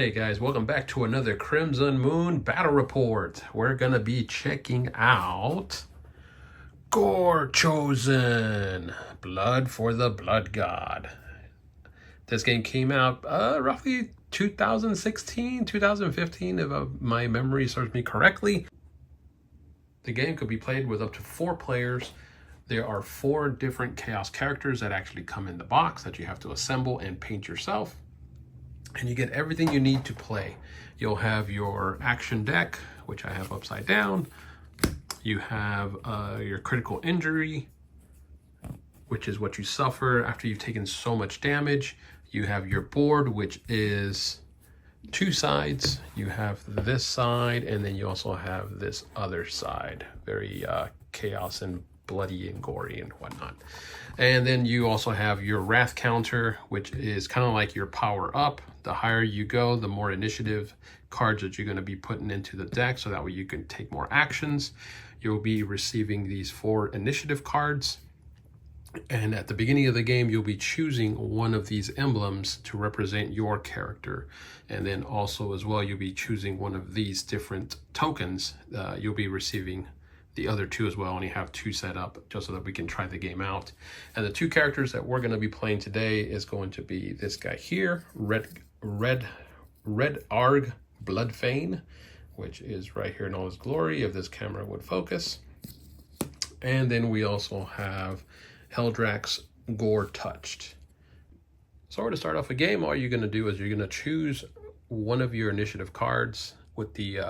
Hey guys, welcome back to another Crimson Moon Battle Report. We're gonna be checking out Gorechosen, Blood for the Blood God. This game came out roughly 2016, 2015, if my memory serves me correctly. The game could be played with up to 4 players. There are 4 different Chaos characters that actually come in the box that you have to assemble and paint yourself. And you get everything you need to play. You'll have your action deck, which I have upside down. You have your critical injury, which is what you suffer after you've taken so much damage. You have your board, which is 2 sides. You have this side, and then you also have this other side. Very chaos and bloody and gory and whatnot. And then you also have your wrath counter, which is kind of like your power up. The higher you go, the more initiative cards that you're going to be putting into the deck, so that way you can take more actions. You'll be receiving these 4 initiative cards, and at the beginning of the game you'll be choosing one of these emblems to represent your character. And then also as well, you'll be choosing one of these different tokens. You'll be receiving the other 2 as well. Only have 2 set up just so that we can try the game out. And the 2 characters that we're going to be playing today is going to be this guy here, Red Arg Bloodfane, which is right here in all his glory if this camera would focus. And then we also have Heldrax Gore Touched. So to start off a game, all you're going to do is you're going to choose one of your initiative cards with the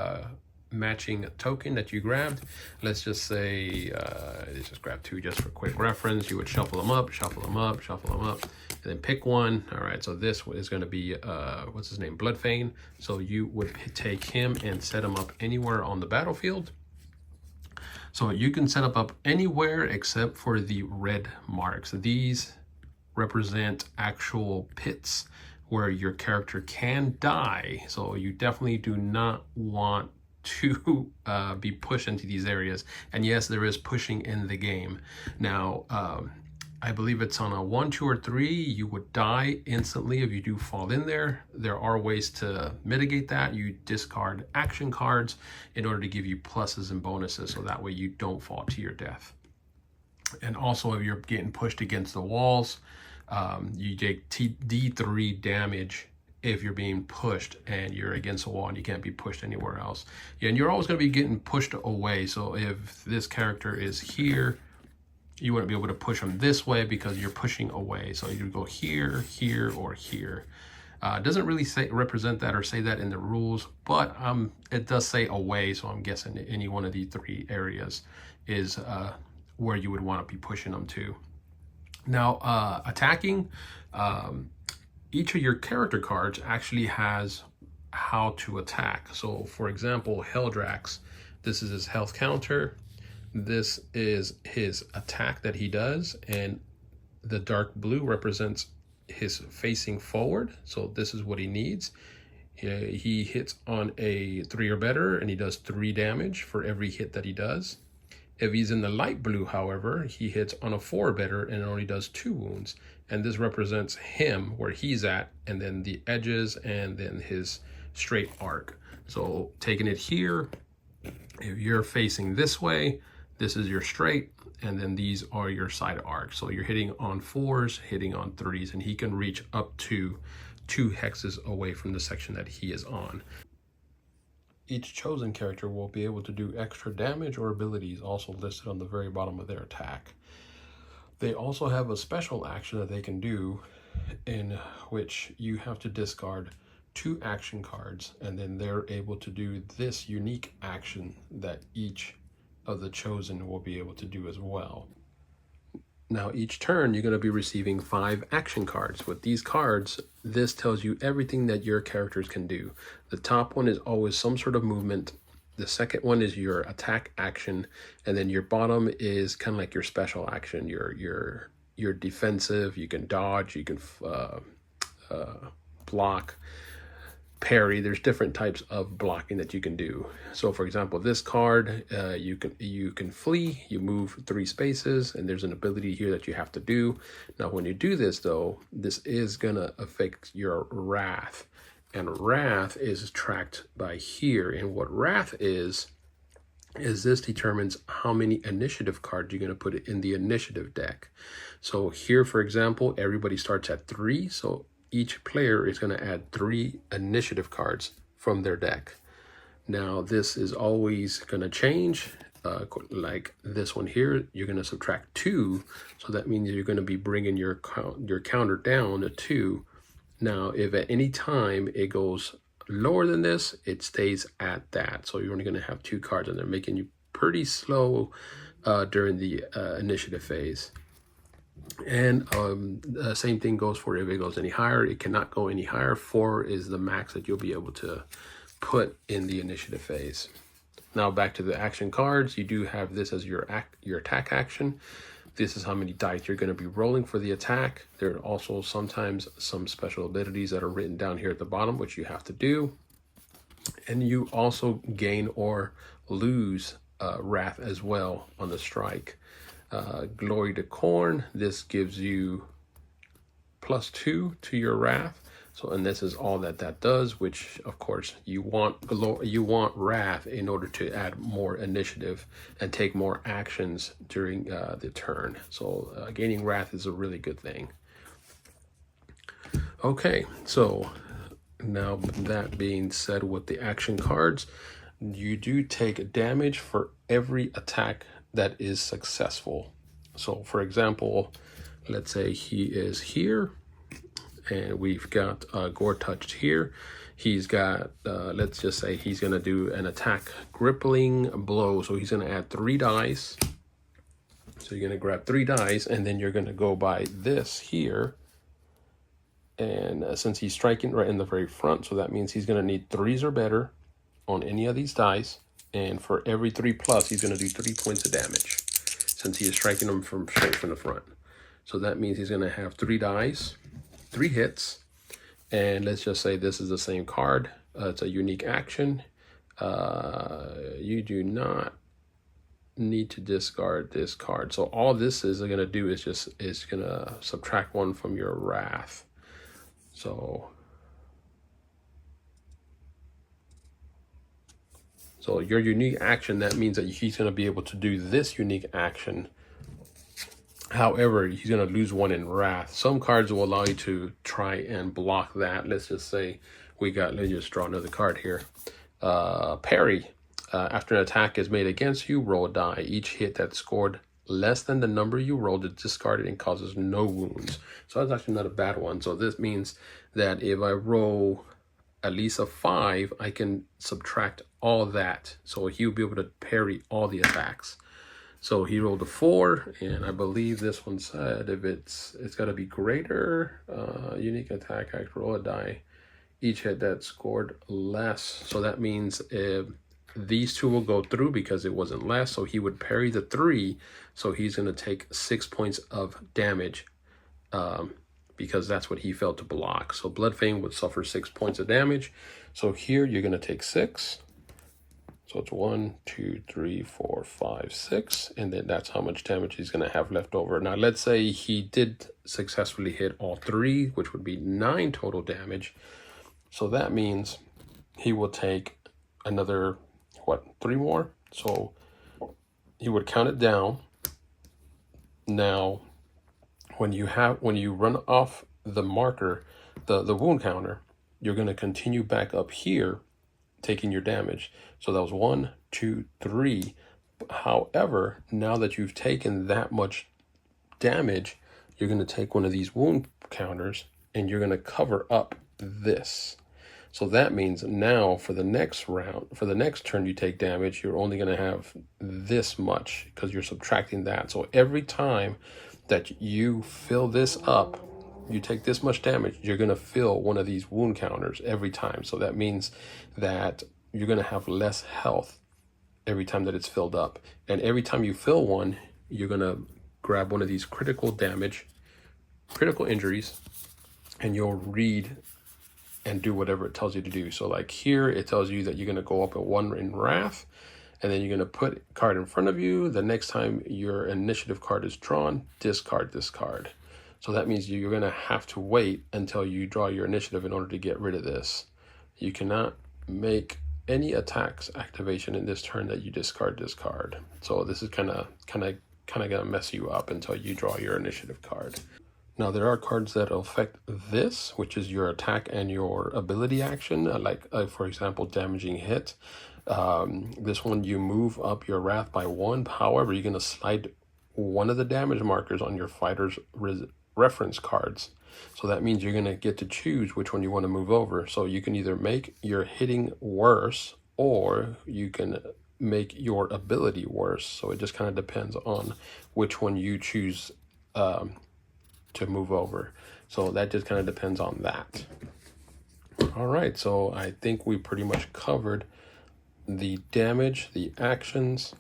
matching token that you grabbed. Let's just say let's just grab 2 just for quick reference. You would shuffle them up, shuffle them up, shuffle them up, and then pick one. All right, so this is going to be what's his name, Bloodfane. So you would take him and set him up anywhere on the battlefield. So you can set up anywhere except for the red marks. These represent actual pits where your character can die. So you definitely do not want to be pushed into these areas. And yes, there is pushing in the game. Now, I believe it's on a 1, 2, or 3, you would die instantly if you do fall in there. There are ways to mitigate that. You discard action cards in order to give you pluses and bonuses, so that way you don't fall to your death. And also, if you're getting pushed against the walls, you take D3 damage if you're being pushed and you're against a wall and you can't be pushed anywhere else. Yeah, and you're always going to be getting pushed away. So if this character is here, you wouldn't be able to push him this way because you're pushing away. So you go here, here, or here. It doesn't really represent that or say that in the rules, but it does say away. So I'm guessing any one of these 3 areas is where you would want to be pushing them to. Now, attacking, each of your character cards actually has how to attack. So for example, Heldrax, this is his health counter. This is his attack that he does, and the dark blue represents his facing forward. So this is what he needs. He hits on a 3 or better, and he does 3 damage for every hit that he does. If he's in the light blue, however, he hits on a 4 or better and it only does 2 wounds. And this represents him, where he's at, and then the edges, and then his straight arc. So taking it here, if you're facing this way, this is your straight, and then these are your side arcs. So you're hitting on 4s, hitting on 3s, and he can reach up to 2 hexes away from the section that he is on. Each chosen character will be able to do extra damage or abilities also listed on the very bottom of their attack. They also have a special action that they can do, in which you have to discard 2 action cards, and then they're able to do this unique action that each of the chosen will be able to do as well. Now each turn you're going to be receiving 5 action cards. With these cards, this tells you everything that your characters can do. The top one is always some sort of movement. The second one is your attack action, and then your bottom is kind of like your special action, your defensive. You can dodge, you can block, parry. There's different types of blocking that you can do. So for example, this card, you can flee, you move 3 spaces, and there's an ability here that you have to do. Now when you do this though, this is gonna affect your wrath, And Wrath is tracked by here. And what Wrath is this determines how many initiative cards you're going to put in the initiative deck. So here, for example, everybody starts at 3. So each player is going to add 3 initiative cards from their deck. Now, this is always going to change. Like this one here, you're going to subtract 2. So that means you're going to be bringing your counter down to 2. Now, if at any time it goes lower than this, it stays at that. So you're only going to have 2 cards, and they're making you pretty slow during the initiative phase. And the same thing goes for if it goes any higher. It cannot go any higher. 4 is the max that you'll be able to put in the initiative phase. Now back to the action cards. You do have this as your attack action. This is how many dice you're going to be rolling for the attack. There are also sometimes some special abilities that are written down here at the bottom, which you have to do. And you also gain or lose Wrath as well on the strike. Glory to Corn, this gives you +2 to your Wrath. So, and this is all that does, which of course you want Wrath in order to add more initiative and take more actions during the turn. So gaining Wrath is a really good thing. Okay, so now that being said, with the action cards, you do take damage for every attack that is successful. So for example, let's say he is here, and we've got Gore touched here. He's got, let's just say he's going to do an attack gripping blow. So he's going to add 3 dice. So you're going to grab 3 dice, and then you're going to go by this here. And since he's striking right in the very front, so that means he's going to need 3s or better on any of these dice. And for every 3+, he's going to do 3 points of damage, since he is striking them straight from the front. So that means he's going to have 3 dice. 3 hits, and let's just say this is the same card. It's a unique action. You do not need to discard this card. So all this is going to do is going to subtract 1 from your Wrath. So your unique action, that means that he's going to be able to do this unique action. However, he's going to lose 1 in Wrath. Some cards will allow you to try and block that. Let's just say let's just draw another card here. Parry. After an attack is made against you, roll a die. Each hit that scored less than the number you rolled is discarded and causes no wounds. So that's actually not a bad one. So this means that if I roll at least a 5, I can subtract all that. So he'll be able to parry all the attacks. So he rolled a 4, and I believe this one said if it's got to be greater, unique attack, roll a die. Each hit that scored less. So that means if these 2 will go through because it wasn't less. So he would parry the 3. So he's going to take 6 points of damage because that's what he failed to block. So Bloodfang would suffer 6 points of damage. So here you're going to take 6. So it's 1, 2, 3, 4, 5, 6, and then that's how much damage he's going to have left over. Now, let's say he did successfully hit all 3, which would be 9 total damage. So that means he will take another, 3 more? So he would count it down. Now, when you run off the marker, the wound counter, you're going to continue back up here, taking your damage. So that was 1, 2, 3. However, now that you've taken that much damage, you're going to take one of these wound counters and you're going to cover up this. So that means now for the next round, for the next turn you take damage, you're only going to have this much because you're subtracting that. So every time that you fill this up, you take this much damage, you're going to fill one of these wound counters every time. So that means that you're going to have less health every time that it's filled up. And every time you fill one, you're going to grab one of these critical injuries, and you'll read and do whatever it tells you to do. So like here, it tells you that you're going to go up at 1 in Wrath, and then you're going to put a card in front of you. The next time your initiative card is drawn, discard this card. So that means you're going to have to wait until you draw your initiative in order to get rid of this. you cannot make any attacks activation in this turn that you discard this card. So this is kind of gonna mess you up until you draw your initiative card. Now there are cards that affect this, which is your attack and your ability action, like for example, damaging hit. This one, you move up your wrath by 1. However, you're gonna slide one of the damage markers on your fighter's reference cards. So that means you're gonna get to choose which one you want to move over. So you can either make your hitting worse, or you can make your ability worse. So it just kind of depends on which one you choose to move over. So that just kind of depends on that. All right, so I think we pretty much covered the damage, the actions,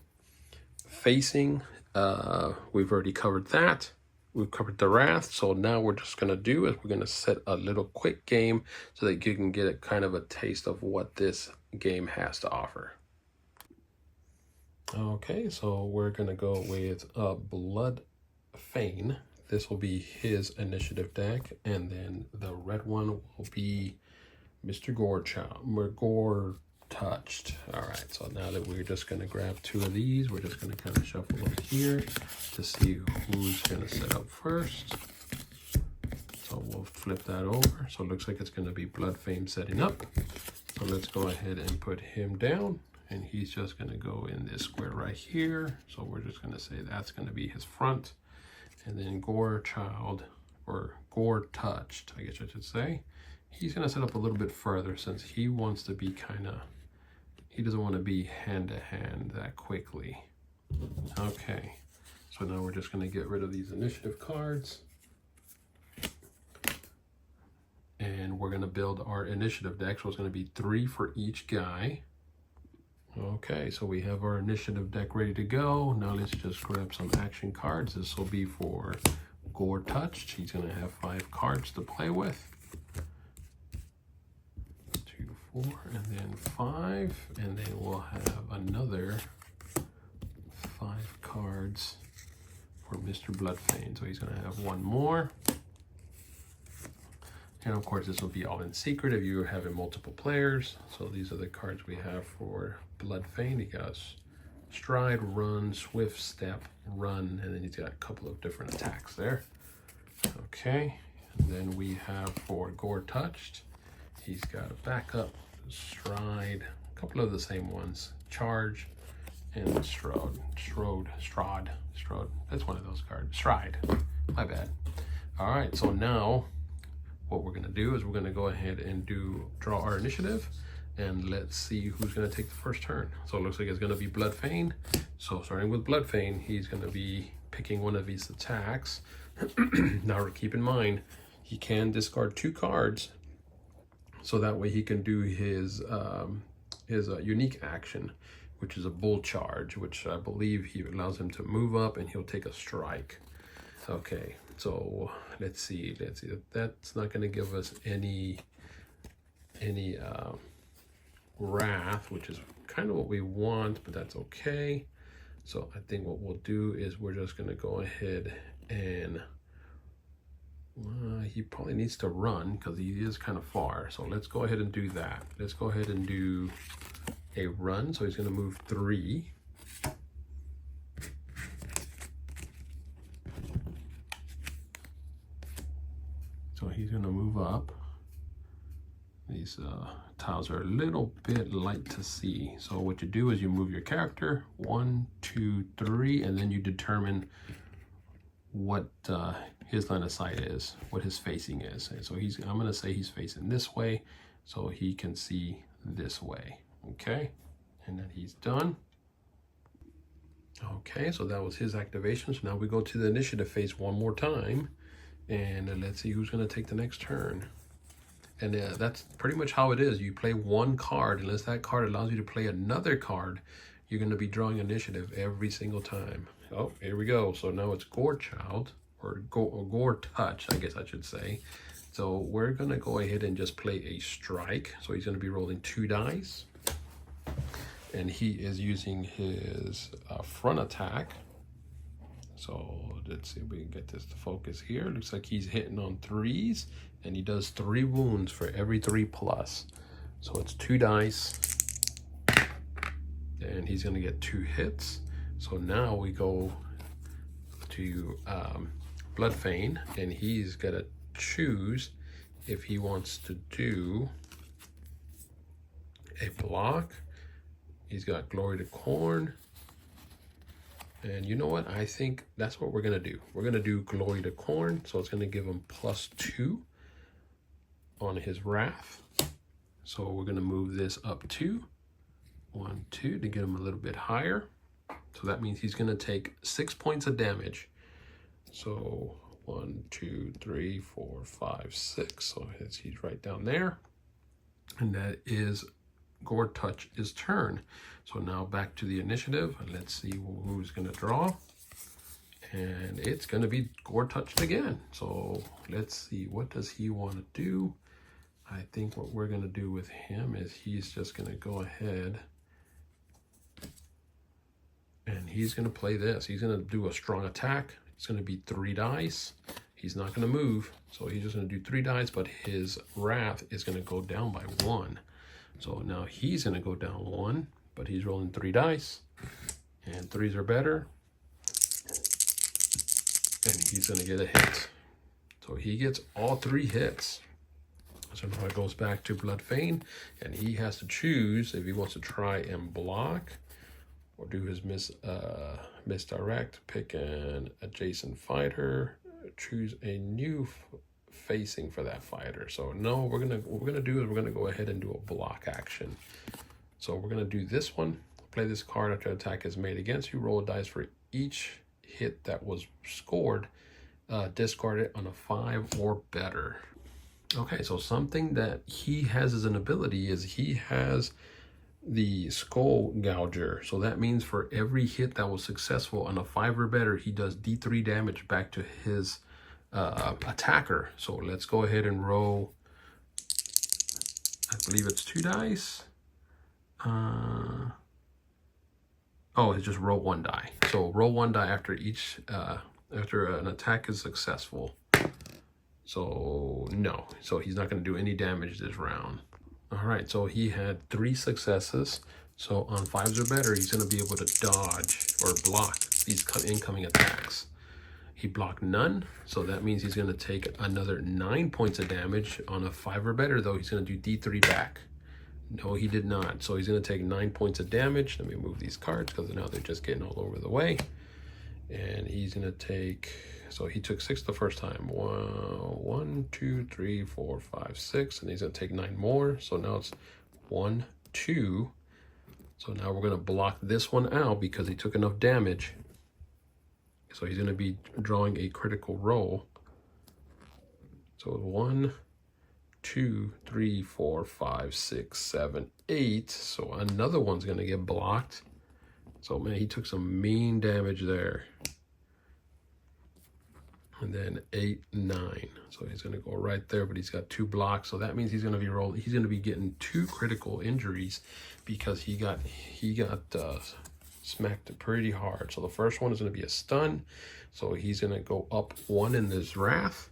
facing. We've already covered that. We've covered the wrath. So now we're just gonna do is we're gonna set a little quick game so that you can get a kind of a taste of what this game has to offer. Okay, so we're gonna go with Blood Fane. This will be his initiative deck, and then the red one will be Mr. Gore Touched. All right, so now that we're just going to grab 2 of these, we're just going to kind of shuffle them here to see who's going to set up first. So we'll flip that over. So it looks like it's going to be Blood Fame setting up. So let's go ahead and put him down, and he's just going to go in this square right here. So we're just going to say that's going to be his front. And then Gore Touched, I guess I should say. He's going to set up a little bit further since he wants to be he doesn't want to be hand to hand that quickly. Okay, so now we're just going to get rid of these initiative cards. And we're going to build our initiative deck. So it's going to be 3 for each guy. Okay, so we have our initiative deck ready to go. Now let's just grab some action cards. This will be for Gore Touched. He's going to have 5 cards to play with. 2, 4, and then 5. And then we'll have another 5 cards for Mr. Bloodfane. So he's going to have 1 more. And of course, this will be all in secret if you're having multiple players. So these are the cards we have for Bloodfane. He got Stride, Run, Swift, Step, Run, and then he's got a couple of different attacks there. Okay, and then we have for Gore Touched, he's got a Backup, Stride, a couple of the same ones, Charge, and Strode. That's one of those cards. Stride, my bad. All right, so now what we're gonna do is we're gonna go ahead and draw our initiative, and let's see who's gonna take the first turn. So it looks like it's gonna be Bloodfane. So starting with Bloodfane, he's gonna be picking one of these attacks. Now keep in mind, he can discard 2 cards, so that way he can do his unique action, which is a Bull Charge, which I believe he allows him to move up and he'll take a strike. Okay, so let's see. That's not going to give us any wrath, which is kind of what we want, but that's okay. So I think what we'll do is we're just going to go ahead and he probably needs to run because he is kind of far. So let's go ahead and do that. Let's go ahead and do a run. So he's going to move 3. So he's going to move up. These tiles are a little bit light to see. So what you do is you move your character 1, 2, 3, and then you determine what his line of sight is, what his facing is. And so I'm going to say he's facing this way so he can see this way. Okay, and then he's done. Okay, so that was his activation. So now we go to the initiative phase one more time, and let's see who's going to take the next turn. And that's pretty much how it is. You play 1 card. Unless that card allows you to play another card, you're going to be drawing initiative every single time. Oh, here we go. So now it's Gore Touch, I guess I should say. So we're going to go ahead and just play a strike. So he's going to be rolling 2 dice. And he is using his front attack. So let's see if we can get this to focus here. Looks like he's hitting on 3s, and he does 3 wounds for every 3+. So it's 2 dice, and he's gonna get 2 hits. So now we go to Bloodfeign, and he's gonna choose if he wants to do a block. He's got Glory to Corn. And you know what? I think that's what we're gonna do. We're gonna do Glory to Corn, so it's gonna give him +2 on his Wrath. So we're gonna move this up 2, 1, 2 to get him a little bit higher. So that means he's gonna take 6 points of damage. So 1, 2, 3, 4, 5, 6. So he's right down there. And that is Gorechosen's turn. So now back to the initiative. Let's see who's gonna draw. And it's gonna be Gorechosen again. So let's see, what does he want to do? I think what we're gonna do with him is he's just gonna go ahead and he's gonna play this. He's gonna do a strong attack. It's gonna be 3 dice. He's not gonna move, so he's just gonna do 3 dice, but his Wrath is gonna go down by 1. So now he's gonna go down 1, but he's rolling 3 dice, and 3s are better, and he's gonna get a hit. So he gets all 3 hits. So now it goes back to Bloodfeign, and he has to choose if he wants to try and block or do his misdirect, pick an adjacent fighter, choose a new facing for that fighter. So no, what we're gonna do is we're gonna go ahead and do a block action. So we're gonna do this one. Play this card after an attack is made against you. Roll a dice for each hit that was scored. Discard it on a 5 or better. Okay, so something that he has as an ability is he has the Skull Gouger. So that means for every hit that was successful on a 5 or better, he does D3 damage back to his attacker. So let's go ahead and roll, I believe it's 2 dice. Oh, it's just roll 1 die. So roll 1 die after each, after an attack is successful. So no, so he's not going to do any damage this round. All right, so he had 3 successes. So on 5s or better, he's going to be able to dodge or block these incoming attacks. He blocked none, so that means he's going to take another 9 points of damage. On a 5 or better, though, he's going to do D3 back. No, he did not. So he's going to take 9 points of damage. Let me move these cards because now they're just getting all over the way. And he's going to take, so he took 6 the first time. 1, 2, 3, 4, 5, 6. And he's going to take 9 more. So now it's 1, 2. So now we're going to block this one out because he took enough damage. So he's going to be drawing a critical roll. So 1, 2, 3, 4, 5, 6, 7, 8. So another one's going to get blocked. So man, he took some mean damage there. And then 8, 9. So he's going to go right there, but he's got 2 blocks. So that means he's going to be rolling. He's going to be getting 2 critical injuries because he got smacked pretty hard. So the first one is going to be a stun. So he's going to go up 1 in this Wrath.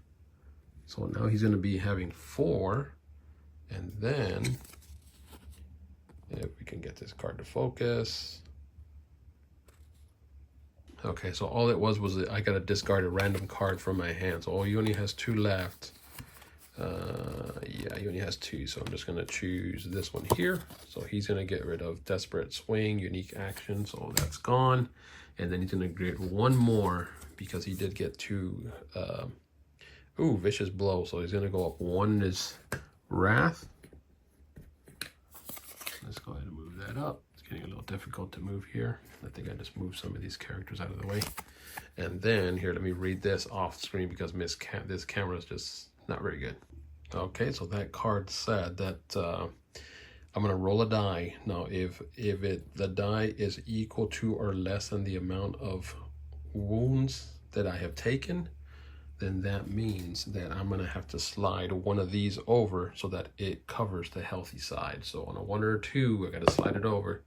So now he's going to be having 4. And then if we can get this card to focus. Okay, so all it was that I got to discard a random card from my hand. So he only has 2 left. Yeah, he only has 2. So I'm just going to choose this one here. So he's going to get rid of Desperate Swing, Unique Action. So that's gone. And then he's going to get 1 more because he did get 2. Vicious Blow. So he's going to go up 1 in his Wrath. Let's go ahead and move that up. It's getting a little difficult to move here. I think I just moved some of these characters out of the way. And then here, let me read this off screen because this camera is just not very good. Okay, so that card said that I'm gonna roll a die. Now, if the die is equal to or less than the amount of wounds that I have taken, then that means that I'm gonna have to slide one of these over so that it covers the healthy side. So on a 1 or a 2, I gotta slide it over.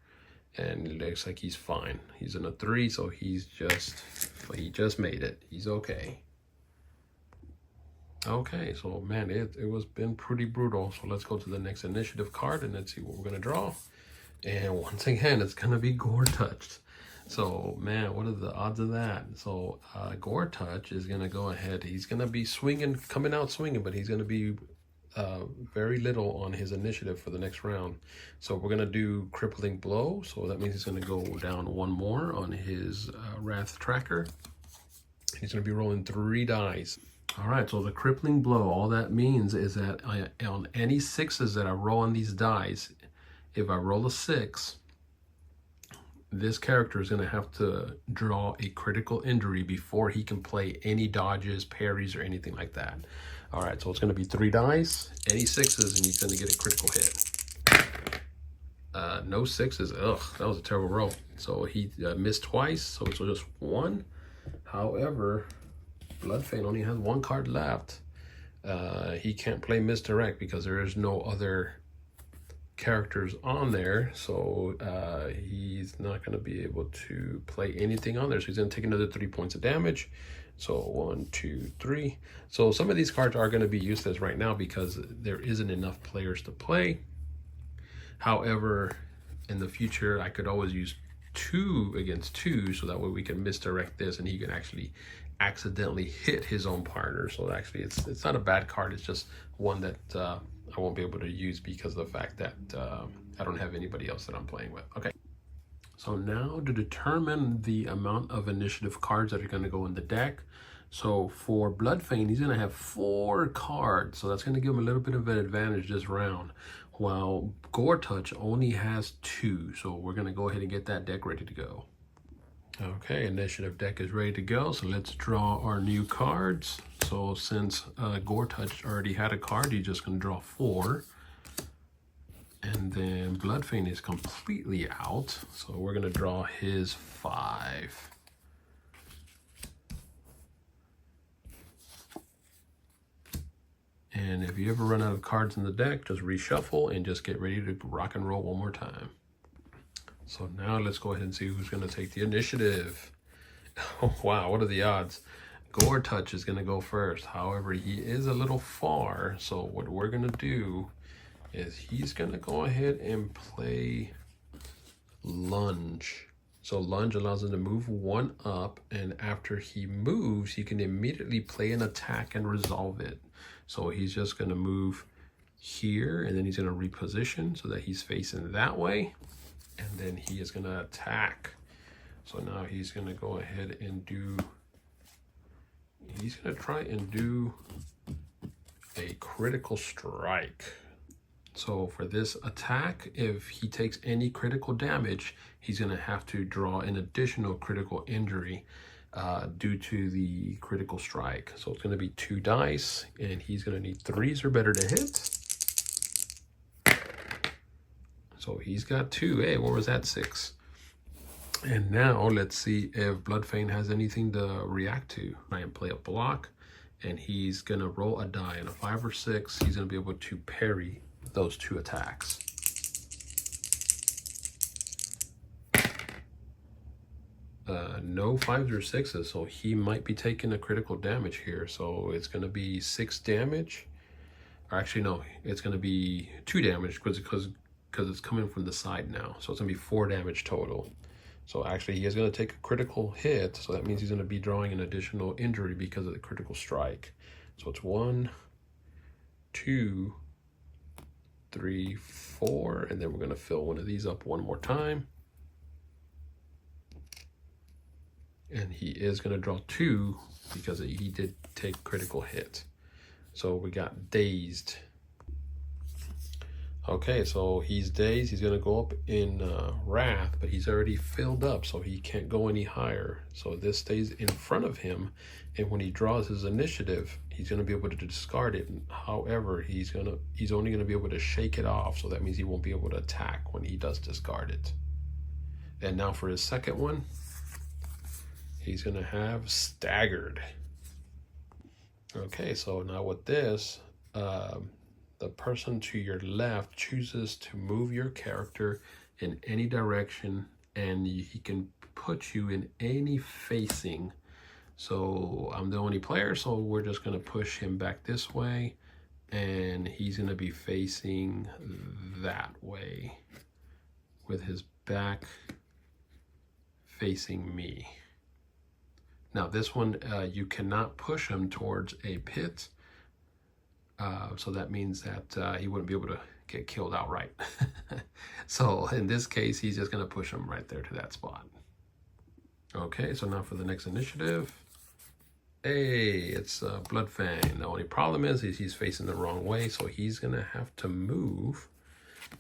And it looks like he's fine. He's in a 3, so he just made it. He's okay. Okay, so man, it was been pretty brutal. So let's go to the next initiative card and let's see what we're gonna draw. And once again, it's gonna be Gore touched. So man, what are the odds of that? So Gore touch is gonna go ahead. He's gonna be swinging, coming out swinging, but he's gonna be very little on his initiative for the next round. So we're gonna do crippling blow. So that means he's gonna go down one more on his wrath tracker. He's gonna be rolling 3 dice. All right, so the crippling blow, all that means is that on any 6s that I roll on these dice, if I roll a 6, this character is going to have to draw a critical injury before he can play any dodges, parries, or anything like that. All right, so it's going to be 3 dice, any 6s, and he's going to get a critical hit. No 6s. Ugh, that was a terrible roll. So he missed twice, so it's just 1. However, Bloodfane only has 1 card left. He can't play misdirect because there is no other characters on there, so he's not going to be able to play anything on there. So he's going to take another 3 points of damage. So 1, 2, 3. So some of these cards are going to be useless right now because there isn't enough players to play. However, in the future, I could always use 2 against 2, so that way we can misdirect this and he can actually accidentally hit his own partner. So actually it's not a bad card, it's just one that I won't be able to use because of the fact that I don't have anybody else that I'm playing with. Okay, so now to determine the amount of initiative cards that are going to go in the deck. So for Bloodfane, he's going to have 4 cards, so that's going to give him a little bit of an advantage this round, while Gore Touch only has 2. So we're going to go ahead and get that deck ready to go. Okay, initiative deck is ready to go, so let's draw our new cards. So since Gore Touch already had a card, he's just going to draw 4. And then Bloodfane is completely out, so we're going to draw his 5. And if you ever run out of cards in the deck, just reshuffle and just get ready to rock and roll one more time. So now let's go ahead and see who's going to take the initiative. Oh, wow, what are the odds? Gore Touch is going to go first. However, he is a little far, so what we're going to do is he's going to go ahead and play Lunge. So Lunge allows him to move 1 up, and after he moves, he can immediately play an attack and resolve it. So he's just going to move here, and then he's going to reposition so that he's facing that way. And then he is going to attack. So now he's going to go ahead and he's going to try and do a critical strike. So for this attack, if he takes any critical damage, he's going to have to draw an additional critical injury due to the critical strike. So it's going to be 2 dice, and he's going to need 3s or better to hit. So he's got 2. Hey, where was that 6? And now let's see if Bloodfane has anything to react to. I can play a block, and he's going to roll a die. And a 5 or 6, he's going to be able to parry those 2 attacks. No 5s or 6s, so he might be taking a critical damage here. So it's going to be 6 damage. Or actually, no, it's going to be 2 damage because it's coming from the side now. So it's going to be 4 damage total. So actually, he is going to take a critical hit. So that means he's going to be drawing an additional injury because of the critical strike. So it's 1, 2, 3, 4. And then we're going to fill one of these up one more time. And he is going to draw 2 because he did take critical hit. So we got dazed. Okay, so he's dazed. He's going to go up in wrath, but he's already filled up, so he can't go any higher. So this stays in front of him, and when he draws his initiative, he's going to be able to discard it. However, he's only going to be able to shake it off, so that means he won't be able to attack when he does discard it. And now for his second one, he's going to have staggered. Okay, so now with this, the person to your left chooses to move your character in any direction, and he can put you in any facing. So I'm the only player, so we're just gonna push him back this way, and he's gonna be facing that way with his back facing me. Now this one, you cannot push him towards a pit. So that means that he wouldn't be able to get killed outright. So in this case, he's just gonna push him right there to that spot. Okay, so now for the next initiative. Hey, it's Bloodfang. The only problem is he's facing the wrong way, so he's gonna have to move.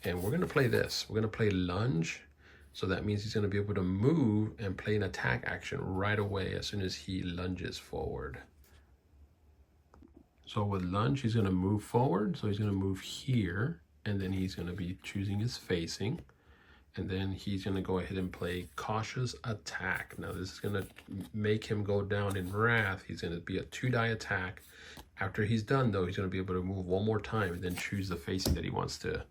And we're gonna play this. We're gonna play lunge. So that means he's gonna be able to move and play an attack action right away as soon as he lunges forward. So with lunge, he's gonna move forward. So he's gonna move here, and then he's gonna be choosing his facing. And then he's gonna go ahead and play cautious attack. Now this is gonna make him go down in wrath. He's gonna be a 2-die attack. After he's done though, he's gonna be able to move one more time and then choose the facing that he wants to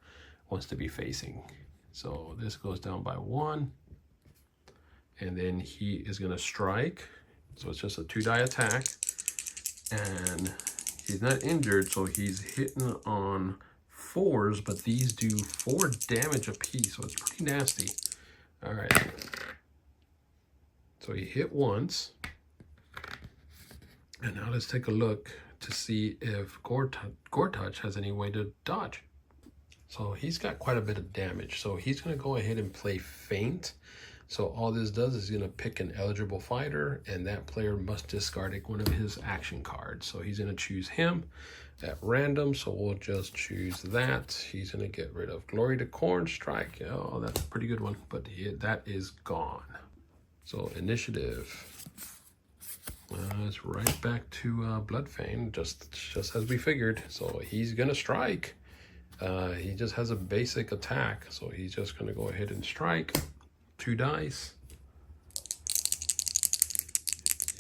be facing. So this goes down by 1. And then he is gonna strike. So it's just a 2-die attack. And he's not injured, so he's hitting on 4s, but these do 4 damage apiece, so it's pretty nasty. All right. So he hit once. And now let's take a look to see if Gore Touch has any way to dodge. So he's got quite a bit of damage. So he's going to go ahead and play Feint. So all this does is going to pick an eligible fighter, and that player must discard one of his action cards. So he's going to choose him at random. So we'll just choose that. He's going to get rid of Glory to Corn Strike. Oh, that's a pretty good one, but that is gone. So initiative. It's right back to Bloodfang, just as we figured. So he's going to strike. He just has a basic attack. So he's just going to go ahead and strike. 2 dice.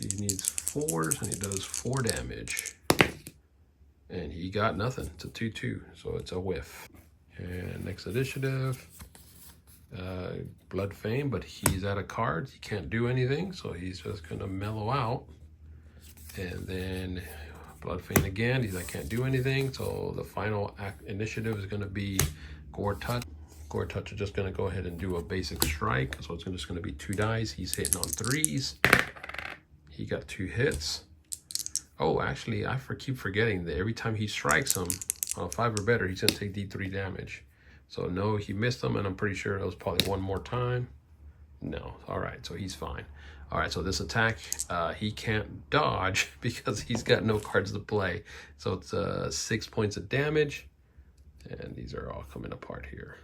He needs 4s, and he does 4 damage. And he got nothing. It's a 2-2, so it's a whiff. And next initiative, Bloodfang, but he's out of cards. He can't do anything, so he's just gonna mellow out. And then Bloodfang again. I can't do anything. So the final initiative is gonna be Gore Touch. Gore Touch is just going to go ahead and do a basic strike. So it's just going to be 2 dice. He's hitting on 3s. He got 2 hits. Oh, actually, I keep forgetting that every time he strikes him on a 5 or better, he's going to take D3 damage. So no, he missed him, and I'm pretty sure it was probably 1 more time. No. All right, so he's fine. All right, so this attack, he can't dodge because he's got no cards to play. So it's 6 points of damage, and these are all coming apart here.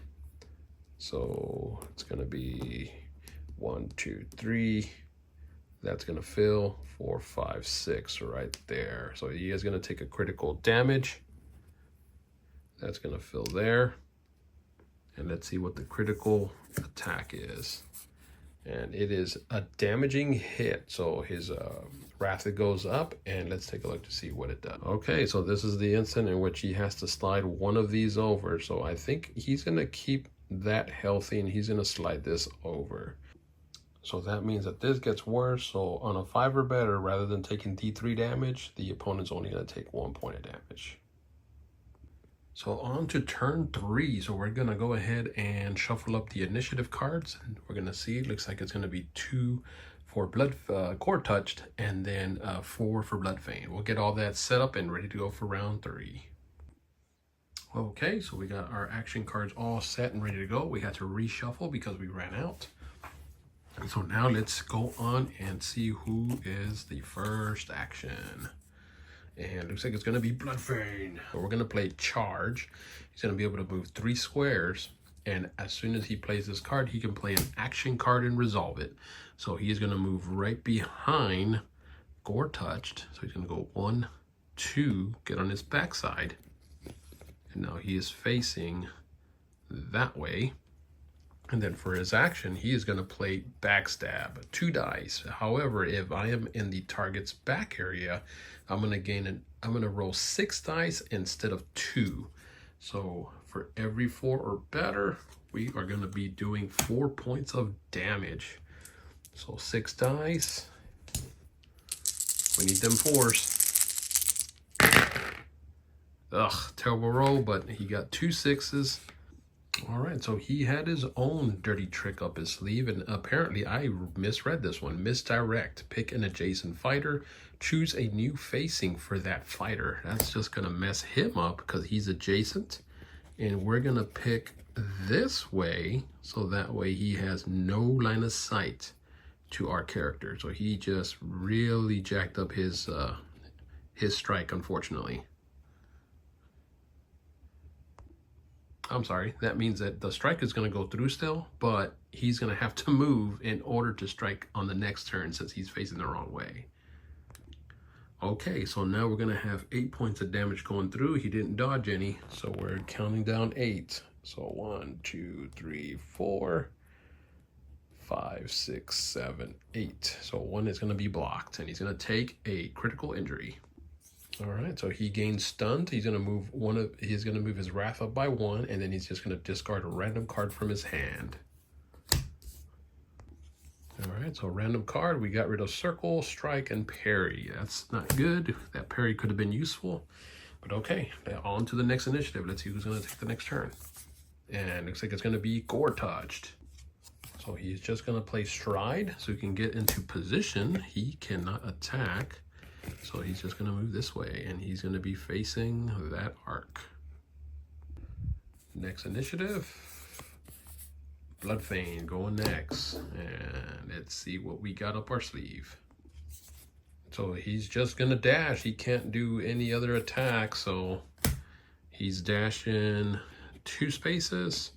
So it's going to be 1, 2, 3. That's going to fill 4, 5, 6 right there. So he is going to take a critical damage. That's going to fill there. And let's see what the critical attack is. And it is a damaging hit. So his wrath goes up, and let's take a look to see what it does. Okay, so this is the instant in which he has to slide one of these over. So I think he's going to keep that healthy, and he's going to slide this over. So that means that this gets worse. So on a 5 or better, rather than taking D3 damage, the opponent's only going to take 1 point of damage. So on to turn 3. So we're going to go ahead and shuffle up the initiative cards, and we're going to see, it looks like it's going to be 2 for Gore Touched, and then 4 for Bloodfang. We'll get all that set up and ready to go for round 3. Okay, so we got our action cards all set and ready to go. We had to reshuffle because we ran out. And so now let's go on and see who is the first action. And looks like it's going to be Bloodfang. So we're going to play Charge. He's going to be able to move 3 squares. And as soon as he plays this card, he can play an action card and resolve it. So he is going to move right behind Gore Touched. So he's going to go 1, 2, get on his backside. And now he is facing that way. And then for his action, he is going to play Backstab, 2 dice. However, if I am in the target's back area, I'm going to roll 6 dice instead of 2. So for every 4 or better, we are going to be doing 4 points of damage. So 6 dice. We need them 4s. Ugh, terrible roll, but he got 2 6s. All right, so he had his own dirty trick up his sleeve, and apparently I misread this one. Misdirect. Pick an adjacent fighter. Choose a new facing for that fighter. That's just going to mess him up because he's adjacent. And we're going to pick this way, so that way he has no line of sight to our character. So he just really jacked up his strike, unfortunately. I'm sorry, that means that the strike is going to go through still, but he's going to have to move in order to strike on the next turn since he's facing the wrong way. Okay, so now we're going to have 8 points of damage going through. He didn't dodge any, so we're counting down 8. So 1, 2, 3, 4, 5, 6, 7, 8. So 1 is going to be blocked, and he's going to take a critical injury. All right, so he gains stunned. He's going to move he's going to move his wrath up by 1, and then he's just going to discard a random card from his hand. All right, so random card. We got rid of circle, strike, and parry. That's not good. That parry could have been useful, but okay. On to the next initiative. Let's see who's going to take the next turn. And looks like it's going to be Gorechosen. So he's just going to play stride so he can get into position. He cannot attack. So he's just going to move this way, and he's going to be facing that arc. Next initiative, Bloodfane going next. And let's see what we got up our sleeve. So he's just going to dash. He can't do any other attack, so he's dashing 2 spaces.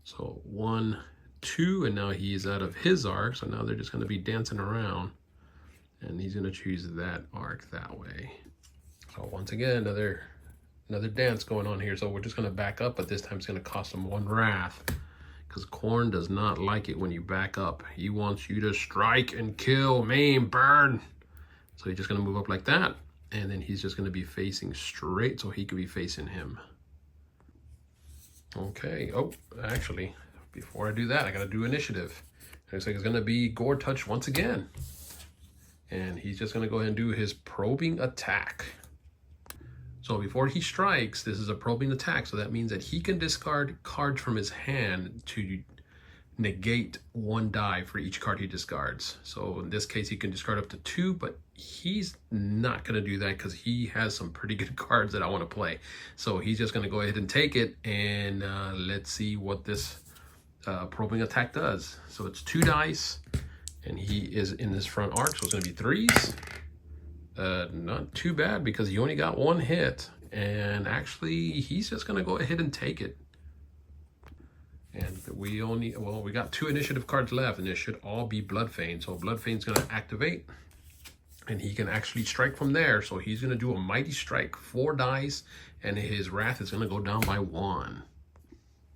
So 1, 2, and now he's out of his arc, so now they're just going to be dancing around. And he's going to choose that arc that way. So once again, another dance going on here. So we're just going to back up, but this time it's going to cost him 1 wrath. Because Corn does not like it when you back up. He wants you to strike and kill, maim, burn. So he's just going to move up like that. And then he's just going to be facing straight so he could be facing him. Okay. Oh, actually, before I do that, I got to do initiative. Looks like it's going to be Gorechosen once again. And he's just going to go ahead and do his probing attack. So before he strikes, this is a probing attack. So that means that he can discard cards from his hand to negate 1 die for each card he discards. So in this case, he can discard up to 2, but he's not going to do that because he has some pretty good cards that I want to play. So he's just going to go ahead and take it. And let's see what this probing attack does. So it's 2 dice. And he is in this front arc, so it's going to be 3s. Not too bad because he only got 1 hit. And actually, he's just going to go ahead and take it. And we got 2 initiative cards left, and it should all be Bloodfane. So Bloodfane's going to activate, and he can actually strike from there. So he's going to do a Mighty Strike, 4 dice, and his wrath is going to go down by 1.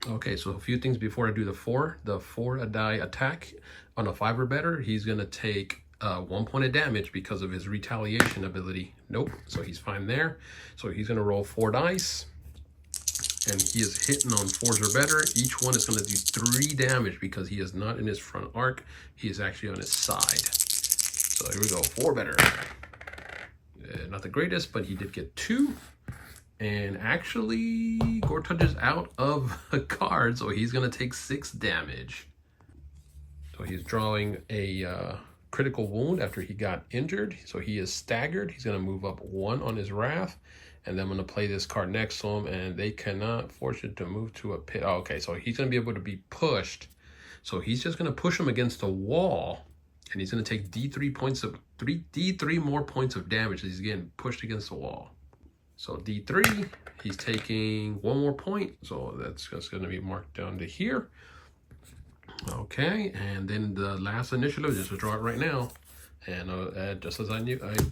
Okay, so a few things before I do the 4 die attack on a 5 or better. He's going to take 1 point of damage because of his retaliation ability. Nope, so he's fine there. So he's going to roll 4 dice, and he is hitting on 4s or better. Each one is going to do 3 damage because he is not in his front arc. He is actually on his side. So here we go, 4 better. Not the greatest, but he did get 2. And actually, Gorechosen is out of a card, so he's going to take 6 damage. So he's drawing a critical wound after he got injured. So he is staggered. He's going to move up 1 on his wrath. And then I'm going to play this card next to him, and they cannot force it to move to a pit. Oh, okay, so he's going to be able to be pushed. So he's just going to push him against the wall, and he's going to take D3 more points of damage as he's getting pushed against the wall. So D3, he's taking 1 more point. So that's just going to be marked down to here. Okay, and then the last initiative, just to draw it right now. And just as I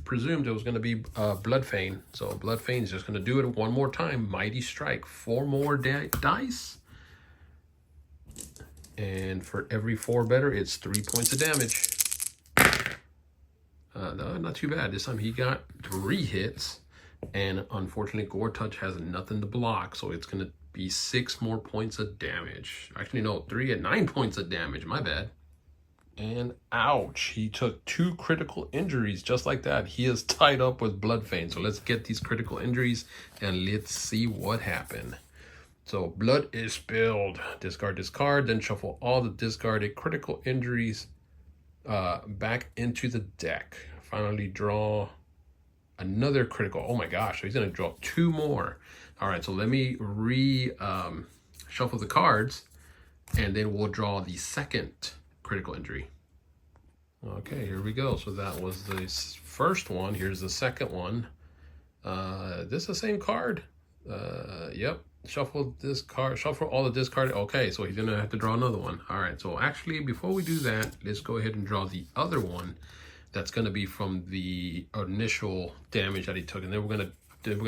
presumed it was going to be Bloodfane. So Bloodfane is just going to do it 1 more time. Mighty Strike, 4 more dice. And for every 4 better, it's 3 points of damage. No, not too bad. This time he got 3 hits. And unfortunately, Gorechosen has nothing to block. So it's going to be 6 more points of damage. Actually, no, 3 and 9 points of damage. My bad. And ouch, he took 2 critical injuries just like that. He is tied up with Bloodfane. So let's get these critical injuries and let's see what happened. So blood is spilled. Discard, discard, then shuffle all the discarded critical injuries back into the deck. Finally draw another critical. Oh my gosh, so he's gonna draw 2 more. All right, so let me shuffle the cards and then we'll draw the second critical injury. Okay, here we go. So that was the first one. Here's the second one. This is the same card. Yep. Shuffle this card, shuffle all the discarded. Okay, so he's gonna have to draw another one. All right, so actually before we do that, let's go ahead and draw the other one. That's gonna be from the initial damage that he took, and then we're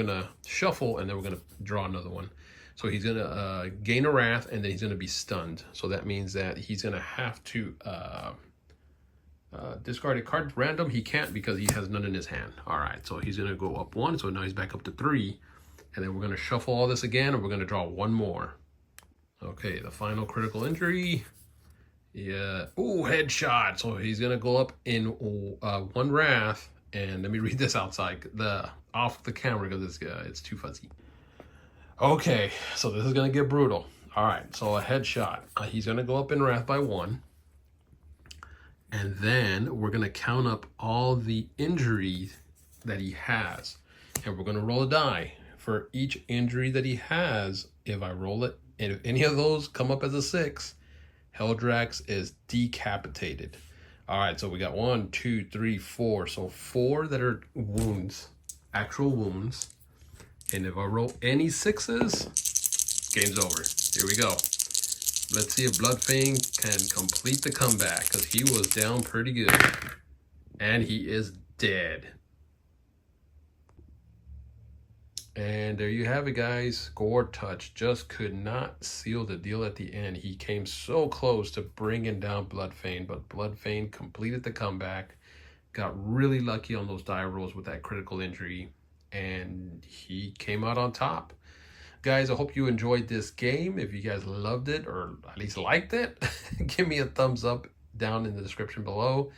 gonna shuffle, and then we're gonna draw another one. So he's gonna gain a wrath, and then he's gonna be stunned. So that means that he's gonna have to discard a card random. He can't because he has none in his hand. All right, so he's gonna go up 1, so now he's back up to 3. And then we're gonna shuffle all this again, and we're gonna draw 1 more. Okay, the final critical injury. Yeah, ooh, headshot. So he's gonna go up in 1 wrath. And let me read this outside, off the camera, because it's too fuzzy. Okay, so this is gonna get brutal. All right, so a headshot. He's gonna go up in wrath by 1. And then we're gonna count up all the injuries that he has. And we're gonna roll a die. For each injury that he has, if I roll it, and if any of those come up as a 6, Heldrax is decapitated. All right, so we got 1, 2, 3, 4. So 4 that are wounds, actual wounds. And if I roll any 6s, game's over. Here we go. Let's see if Bloodfang can complete the comeback, because he was down pretty good. And he is dead. And there you have it, guys. Gore Touch just could not seal the deal at the end. He came so close to bringing down Bloodfang, but Bloodfang completed the comeback, got really lucky on those die rolls with that critical injury, and he came out on top. Guys, I hope you enjoyed this game. If you guys loved it, or at least liked it, give me a thumbs up down in the description below.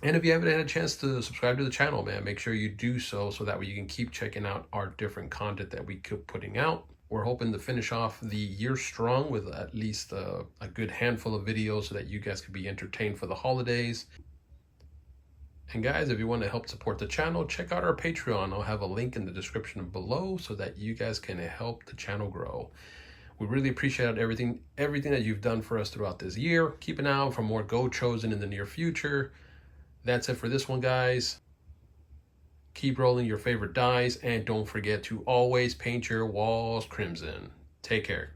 And if you haven't had a chance to subscribe to the channel, man, make sure you do so that way you can keep checking out our different content that we keep putting out. We're hoping to finish off the year strong with at least a good handful of videos so that you guys can be entertained for the holidays. And guys, if you want to help support the channel, check out our Patreon. I'll have a link in the description below so that you guys can help the channel grow. We really appreciate everything that you've done for us throughout this year. Keep an eye out for more Gorechosen in the near future. That's it for this one, guys. Keep rolling your favorite dice, and don't forget to always paint your walls crimson. Take care.